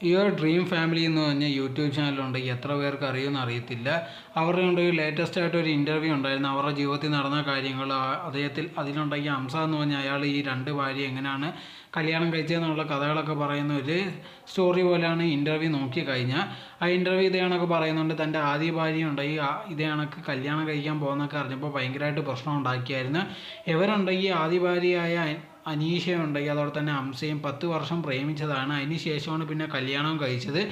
ഈ ഒരു dream family എന്ന് പറഞ്ഞ യൂട്യൂബ് ചാനലുണ്ടെങ്കിൽ എത്ര പേർക്ക് അറിയുമെന്ന് അറിയത്തില്ല. അവരുടെ ഉണ്ടെങ്കിൽ ലേറ്റസ്റ്റ് ആയിട്ട് ഒരു ഇൻ്റർവ്യൂ ഉണ്ടായിരുന്നു. അവരുടെ ജീവിതത്തിൽ നടന്ന കാര്യങ്ങൾ അതിലുണ്ടെങ്കിൽ ഹംസ എന്ന് പറഞ്ഞ അയാൾ ഈ രണ്ട് ഭാര്യ എങ്ങനെയാണ് കല്യാണം കഴിച്ചതെന്നുള്ള കഥകളൊക്കെ പറയുന്ന ഒരു സ്റ്റോറി പോലെയാണ് ഇൻ്റർവ്യൂ നോക്കി കഴിഞ്ഞാൽ. ആ ഇൻ്റർവ്യൂ ഇതേ കണക്ക് പറയുന്നുണ്ട്. തൻ്റെ ആദ്യ ഭാര്യ ഉണ്ടെങ്കിൽ ഇതേ കണക്ക് കല്യാണം കഴിക്കാൻ പോകുന്നൊക്കെ അറിഞ്ഞപ്പോൾ ഭയങ്കരമായിട്ട് പ്രശ്നം ഉണ്ടാക്കിയായിരുന്നു. ഇവരുണ്ടെങ്കിൽ ആദ്യ ഭാര്യയായ അനീഷയുണ്ടെങ്കിൽ അതോടെ തന്നെ ഹംസയും 10 വർഷം പ്രേമിച്ചതാണ്. അതിന് ശേഷമാണ് പിന്നെ കല്യാണം കഴിച്ചത്.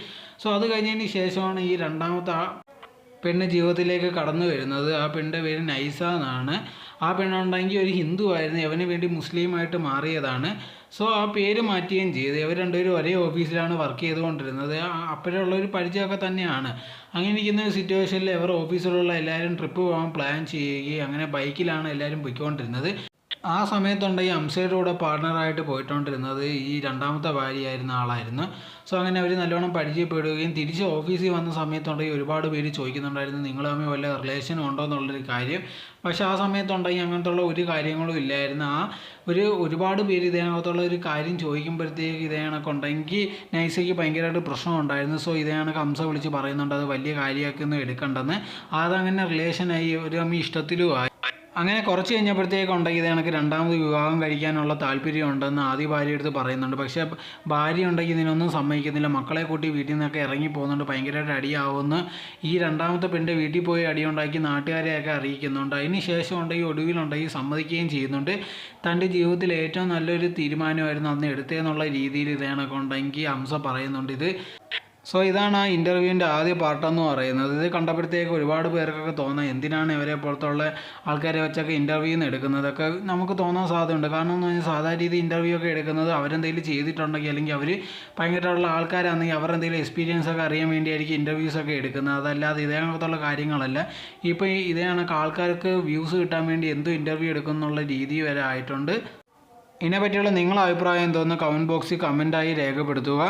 സോ അത് കഴിഞ്ഞതിന് ശേഷമാണ് ഈ രണ്ടാമത്തെ പെണ്ണ് ജീവിതത്തിലേക്ക് കടന്നു വരുന്നത്. ആ പെണ്ണിൻ്റെ പേര് നൈസ എന്നാണ്. ആ പെണ്ണുണ്ടെങ്കിൽ ഒരു ഹിന്ദു ആയിരുന്നു. ഇവന് വേണ്ടി മുസ്ലിമായിട്ട് മാറിയതാണ്. സോ ആ പേര് മാറ്റുകയും ചെയ്തു. ഇവർ രണ്ടുപേരും ഒരേ ഓഫീസിലാണ് വർക്ക് ചെയ്തുകൊണ്ടിരുന്നത്. അപ്പോഴുള്ളൊരു പരിചയമൊക്കെ തന്നെയാണ്. അങ്ങനെ ഇരിക്കുന്ന ഒരു സിറ്റുവേഷനിൽ ഇവർ ഓഫീസിലുള്ള എല്ലാവരും ട്രിപ്പ് പോകാൻ പ്ലാൻ ചെയ്യുകയും അങ്ങനെ ബൈക്കിലാണ് എല്ലാവരും പോയിക്കൊണ്ടിരുന്നത്. ആ സമയത്തുണ്ടെങ്കിൽ ഹംസയുടെ കൂടെ പാർട്ണറായിട്ട് പോയിക്കൊണ്ടിരുന്നത് ഈ രണ്ടാമത്തെ ഭാര്യയായിരുന്ന ആളായിരുന്നു. സോ അങ്ങനെ അവർ നല്ലോണം പരിചയപ്പെടുകയും തിരിച്ച് ഓഫീസിൽ വന്ന സമയത്തുണ്ടെങ്കിൽ ഒരുപാട് പേര് ചോദിക്കുന്നുണ്ടായിരുന്നു നിങ്ങൾ തമ്മിൽ വല്ല റിലേഷനും ഉണ്ടോ എന്നുള്ളൊരു കാര്യം. പക്ഷേ ആ സമയത്തുണ്ടെങ്കിൽ അങ്ങനത്തുള്ള ഒരു കാര്യങ്ങളും ഇല്ലായിരുന്നു. ഒരുപാട് പേര് ഇതേകണക്കത്തുള്ള ഒരു കാര്യം ചോദിക്കുമ്പോഴത്തേക്ക് ഇതേ കണക്കുണ്ടെങ്കിൽ നൈസയ്ക്ക് ഭയങ്കരമായിട്ട് പ്രശ്നം ഉണ്ടായിരുന്നു. സോ ഇതേ കണക്ക് ഹംസ വിളിച്ച് പറയുന്നുണ്ട് അത് വലിയ കാര്യമാക്കൊന്നും എടുക്കണ്ടെന്ന്. അതങ്ങനെ റിലേഷനായി ഒരു തമ്മിൽ ഇഷ്ടത്തിലും ആയി. അങ്ങനെ കുറച്ച് കഴിഞ്ഞപ്പോഴത്തേക്കുണ്ടെങ്കിൽ ഇത് കണക്ക് രണ്ടാമത് വിവാഹം കഴിക്കാനുള്ള താല്പര്യം ഉണ്ടെന്ന് ആദ്യ ഭാര്യ എടുത്ത് പറയുന്നുണ്ട്. പക്ഷേ ഭാര്യ ഉണ്ടെങ്കിൽ ഇതിനൊന്നും സമ്മതിക്കുന്നില്ല. മക്കളെ കൂട്ടി വീട്ടിൽ നിന്നൊക്കെ ഇറങ്ങി പോകുന്നുണ്ട്. ഭയങ്കരമായിട്ട് അടിയാവുമെന്ന് ഈ രണ്ടാമത്തെ പെണ്ണിൻ്റെ വീട്ടിൽ പോയി അടിയുണ്ടാക്കി നാട്ടുകാരെയൊക്കെ അറിയിക്കുന്നുണ്ട്. അതിന് ശേഷം ഉണ്ടെങ്കിൽ ഒടുവിലുണ്ടെങ്കിൽ സമ്മതിക്കുകയും ചെയ്യുന്നുണ്ട്. തൻ്റെ ജീവിതത്തിൽ ഏറ്റവും നല്ലൊരു തീരുമാനമായിരുന്നു അന്ന് എടുത്തതെന്നുള്ള രീതിയിൽ ഇത് കണക്കുണ്ടെങ്കിൽ ഹംസ പറയുന്നുണ്ട്. സോ ഇതാണ് ആ ഇൻ്റർവ്യൂവിൻ്റെ ആദ്യ പാർട്ടെന്ന് പറയുന്നത്. ഇത് കണ്ടപ്പോഴത്തേക്ക് ഒരുപാട് പേർക്കൊക്കെ തോന്നാം എന്തിനാണ് ഇവരെ പുറത്തുള്ള ആൾക്കാരെ വെച്ചൊക്കെ ഇൻ്റർവ്യൂ എടുക്കുന്നതൊക്കെ നമുക്ക് തോന്നാൻ സാധ്യതയുണ്ട്. കാരണം എന്ന് പറഞ്ഞാൽ സാധാരണ രീതി ഇൻ്റർവ്യൂ ഒക്കെ എടുക്കുന്നത് അവരെന്തെങ്കിലും ചെയ്തിട്ടുണ്ടെങ്കിൽ അല്ലെങ്കിൽ അവർ ഭയങ്കരമുള്ള ആൾക്കാരാണെങ്കിൽ അവരെന്തെങ്കിലും എക്സ്പീരിയൻസ് ഒക്കെ അറിയാൻ വേണ്ടിയായിരിക്കും ഇൻ്റർവ്യൂസൊക്കെ എടുക്കുന്നത്. അതല്ലാതെ ഇതേ കണക്കത്തുള്ള കാര്യങ്ങളല്ല. ഇപ്പോൾ ഇതേ കണക്ക് ആൾക്കാർക്ക് വ്യൂസ് കിട്ടാൻ വേണ്ടി എന്തും ഇൻ്റർവ്യൂ എടുക്കുന്നുള്ള രീതി വരെ ആയിട്ടുണ്ട്. ഇതിനെപ്പറ്റിയുള്ള നിങ്ങളുടെ അഭിപ്രായം എന്തോന്ന് കമൻറ്റ് ബോക്സിൽ കമൻറ്റായി രേഖപ്പെടുത്തുക.